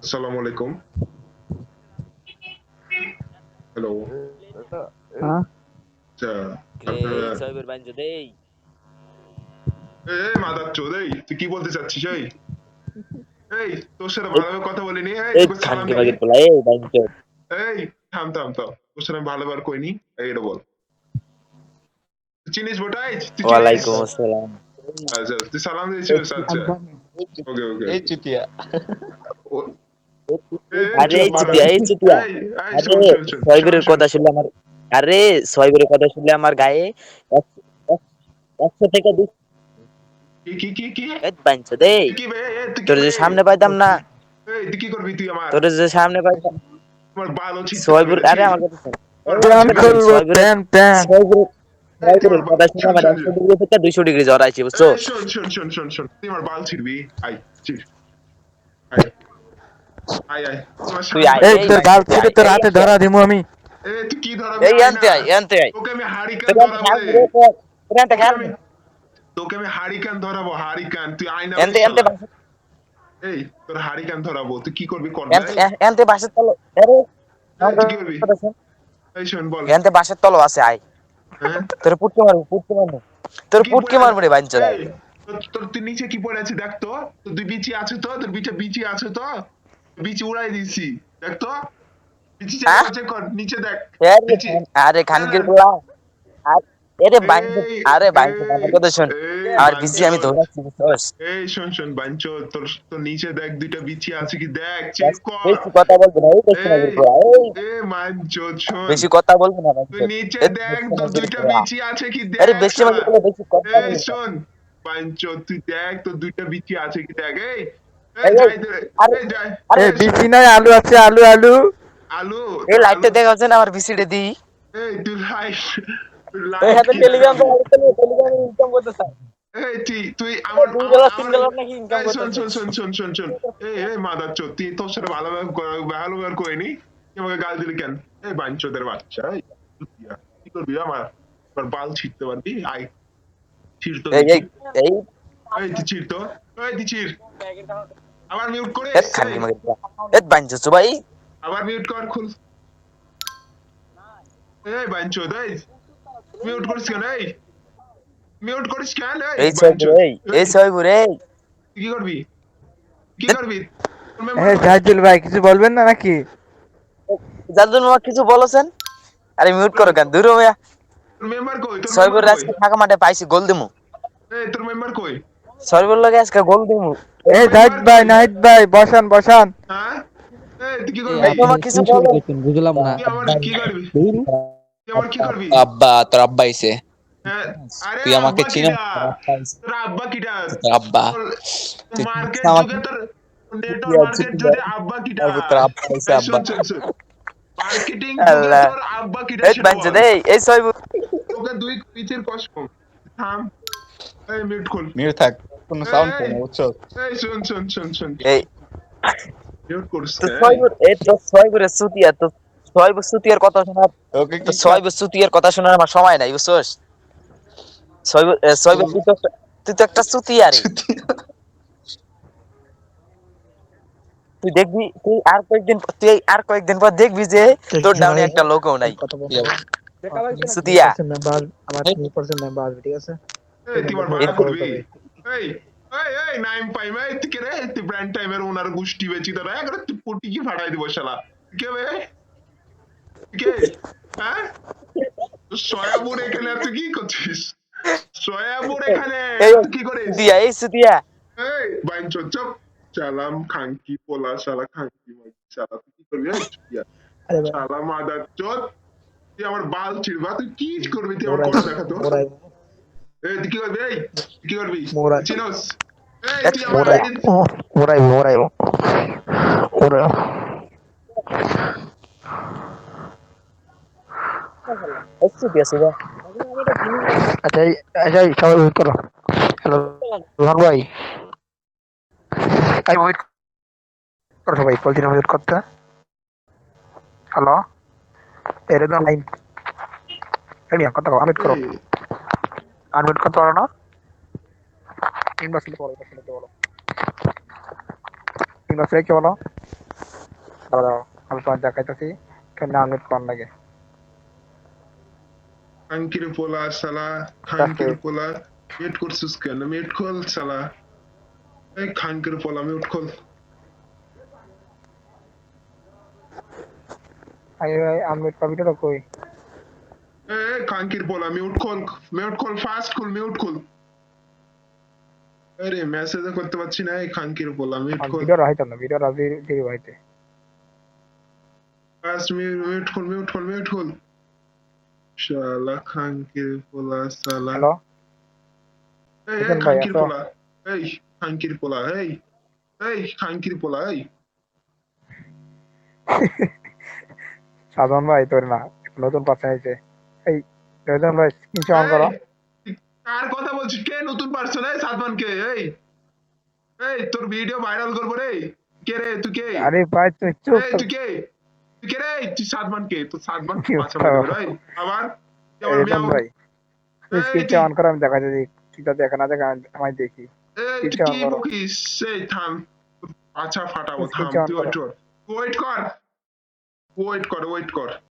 আসসালামু আলাইকুম। হ্যালো। হ্যাঁ আচ্ছা, এই আপনারা ছয়বের বাইন দেই এই মাদারচোদ এই তুই কি বলতে চাচ্ছিস এই? এই তোর সাথে এই ভালোভাবে কথা বলিনি। এই এই তোকে সালাম খানকে দিনি। বাগের পোলা এই বাইন এই থাম। তোর সাথে আমি ভালোবার কইনি। এই এটা বল। তুই চিনিস বোটাই? তুই চিনিস? ওয়ালাইকুম আসসালাম। আচ্ছা, তুই সালাম দিয়েছিস? আচ্ছা। ওকে। এই চুতিয়া ও- এই আরে চুদ এই মারা। চুতিয়া এই চুতিয়া এই আরে শোন। ছয়বের কথা শুনলে আমার আরে ছয়বের কথা শুনলে আমার গায়ে 100 থেকে 200 কি? এই বাইন দেই তুই কি বে? তুই কি তোর বে? যে সামনে পাইতাম না এই তুই কি করবি তুই আমার? তোর যে সামনে পাইতাম আমার বালও ছিঁড়তে পারবি ছয়বের না আরে ছি। আমার কথা শুন আমার এই বাল আমার আমি ছিঁড়বি কথা তুই। শুন খুলবো প্যান প্যান তুই আমার ছয়বের কথা শুনে আমার শোন। 100 ডিগ্রি থেকে 200 ডিগ্রি জ্বর আইছে বুঝছো এই শোন। তুই আমার বাল ছিঁড়বি। আয় ছিড়। আয় আয়। তোমার তুই সামনে আয় এই পাইতাম এই না। তোর বাইন গাল আয় ছিঁড়ে তোর এই হাতে আনতে ধরা আয় দিমু আমি। তুই কি ধরাবি? এই আয় না। আনতে আয় তোকে আমি হারিকেন তোর আনতে ধরাবো রে। খাবি রে তোর আনতে তোকে আমি খাবি তোকে আমি হারিকেন ধরাবো হারিকেন। তুই আয় না বে এনতে এনতে শালা। এই তোর হারিকেন ধরাবো। তুই কি করবি কর বে। এনতে এনতে বাসের তল আরে এই আমার তুই কি করবি? কথা শুন এই শোন বল। এনতে বাসের তল আছে আয় হ্যাঁ? তোর পুটকে মারবো তোর তুই কি পুটকে পড়ে মারবো রে বাইঞ্চো এই তোর তুই নিচে কি পড়ে আছে দেখ তো। তোর দুই বিচি আছে তো? তোর বিচি আছে তো? বিচি উড়াই দিছি। দেখ তো। বিচি হ্যাঁ চেক কর নিচে দেখ। আরে বিচি আরে না না খানকির পোলা আরে বাইঞ্চো এই আরে বাইঞ্চো আমার এই কথা শুন এই আর বিসি আমি বাঞ্চোত ধরেছি বুঝছস এই শোন বাঞ্চো তোর তোর নিচে দেখ দুইটা বিচি আছে কি দেখ চেক কর। বেশি কথা বলবো না এই বেশি না এই পোলা এই এ মাঞ্চোত শোন বেশি কথা বলবো না তুই বাইঞ্চো নিচে এই দেখ বেশি না তোর দুইটা পোলা বিচি আছে কি আরে দেখ বেশি শালা। মানে পোলা বেশি কথা এই বলবো না শোন বাঞ্চোত তুই দেখ তোর দুইটা বিচি আছে কি দেখ। এই এই এই যাই দে আরে এই যাই আরে এই শোন বিচি নাই আলু আছে আলু আলু। আলু এই তোর আলু লাইটটা দেখা হচ্ছে না আমার বিসিটা দি এই তুই লাইট এই লাইট হাতে কি টেলিগ্রাম দেখাবি। টেলিগ্রামে ইনকাম করতে চাই এই তুই এই আমার দুই আমার ডলার তিন আমার ডলার নাকি ইনকাম এই করতেছে শোন এই মাদার চোদ তুই তোর সাথে ভালো ব্যবহার করিনি তুই আমাকে গাল দিলি কেন? এই বাঞ্চোদের বাচ্চা এই চুতিয়া। কি করবি আমার বাল ছিঁড়তে পারবি? আয় ছিঁড় তো এই দেখি। এই এই এই তুই ছিঁড় তো। এই তুই ছিঁড়। আবার মিউট এত করিস। এই খানকি মাগে এত বাঞ্চছো ভাই আবার মিউট কর খুল। এই বাঞ্চোদ এই মিউট করিস কেন? এই মিউট করিস কেন? এই এই ছয় বাঞ্চোদ এই এই এই ছয় ঘুরে এই তুই কি করবি? কি করবি? তোর মেম্বার হ্যাঁ কই? জাহিদুল ভাই কিছু বলবেন না নাকি? যার জন্য আমাকে কিছু বলেছেন আরে মিউট করো কেন দূর মিয়া তোর মেম্বার কই? তোর ছয় মেম্বার ঘুরে কই? আজকে ফাঁকা মাঠে পাইছি গোল দিমু এই তোর মেম্বার কই? ছয় ঘুরে লাগে আজকে গোল দিমু তোর এই জাহিদ মেম্বার ভাই কই? নাহিদ ভাই বসান। হ্যাঁ? এই তুই কি এই করবি? এই তোমার কিছু কোন শুরু বলো করছেন বুঝলাম না। তুই আমার কি করবি? তুই আমার কি করবি? আব্বা তোর আব্বা আইছে। হ্যাঁ, আরে তুই আমাকে আব্বা চিনো? কিডা? তোর আব্বা কিডা? তোর আব্বা তোর তুই মার্কেট আমাকে যুগে তোর নেটওয়ার্ক ছুটিয়া মার্কেট ছুটিয়া যুগে আব্বা কিডা? তারপর তোর আব্বা আইছে এই আব্বা। শোন মার্কেটিং যুগে আল্লাহ তোর আব্বা কিডা এই সেটা বাঞ্চো বল। দে এই ছয় তোকে দুই পিচের কসম। থাম। এই মিউট খোল। মিউট থাক কোনো সাউন্ড এই করে না বুঝছো? এই শোন এই মিউট করিস তো না। ছয় ঘুরে এই তো ছয় ঘুরে ছুটিয়া তো ছয় ছুটিয়ার কথা শোনার ওকে তো কি ছয় ছুটিয়ার কথা শোনার আমার সময় নাই বুঝছস ছয় তুই তো একটা চুতিয়া রে তুই আর কয়েকদিন পর দেখবি যে তোর ডাউনে একটা লোকও নাই চুতিয়া এই তুই আমার মানা করবি? এই এই নাইম পাইম এই তুই কে রে? তুই ব্র্যান্ড টাইমের ওনার গোষ্ঠী বেচি তোরা একবার তুই পটি কি ফাটাই দিব শালা। তুই কে বে? তুই কে? হ্যাঁ? সয়াবুর এখানে আর তুই কি করছিস? সয়াবুর এখানে এই আর তুই কি করিস? চুতিয়া এই বাইঞ্চো চুপ। চালাম খাঙ্কি পোলা শালা খাঙ্কি মাগি শালা তুই কি করবি? এই চুতিয়া শালা মাদার চোদ তুই আমার বাল ছিড়বা তুই কি করবি? তুই আমার করে দেখা তো। এই তুই কি করবি? এই তুই কি করবি? চিনোস? এই তুই আমার আইডি চুতিয়া সুদা আচ্ছা আচ্ছা সবাই ওয়েট করো। হ্যালো রোহন ভাই আমি ওয়েট করো সবাই বলছিলাম ওয়েট করতে। হ্যালো এরে দাও লাইন এই কথা ওয়েট করো এই আনমিউট করতে পারো না? ইনবক্সে বলো ইনবক্সে বলো দাও আমি তোমার দেখাইতেছি কেমনে আনমিউট করার লাগে খাঙ্কির পোলা শালা আস্তে খাঙ্কির পোলা মিউট করছিস কেন মিউট খোল শালা এই খাঙ্কির পোলা মিউট খোল আনমিউট পাবি তো কই এই খাঙ্কির পোলা মিউট খোল ফাস্ট খোল মিউট খোল আরে মেসেজ করতে পারছি না এই খাঙ্কির পোলা মিউট খোল ভিডিও রাইতে না ভিডিও রাজি দিই হইতে ফাস্ট মিউট খোল শালা খাঙ্কির পোলা শালা হ্যালো এই এখন ভাই খাঙ্কির আসো পোলা এই খাঙ্কির পোলা এই খাঙ্কির পোলা এই সাধারণ ভাই তোর না নতুন পার্সন হয়েছে এই সাধারণ ভাই স্ক্রিনশট অন করো এই, কার কথা বলছিস কে নতুন পার্সন এই সাদমান কে এই তোর ভিডিও ভাইরাল করবো রে কে রে তুই কে আরে ভাই তুই চুপ এই তুই কে রে তুই সাদমান কে তুই সাদমান কি পাছা বলবো? মারবে রে আবার কেমন সাধারণ মিয়াও ভাই তুই এই স্ক্রিনশট অন করো আমি দেখা যাবে ঠিক আছে দেখা না দেখা আমি দেখি এই তুই স্ক্রিনশট অন কি করো বকিস এই থাম আচ্ছা ফাটাবো থাম স্ক্রিনশট অন তুই করো ওয়েট কর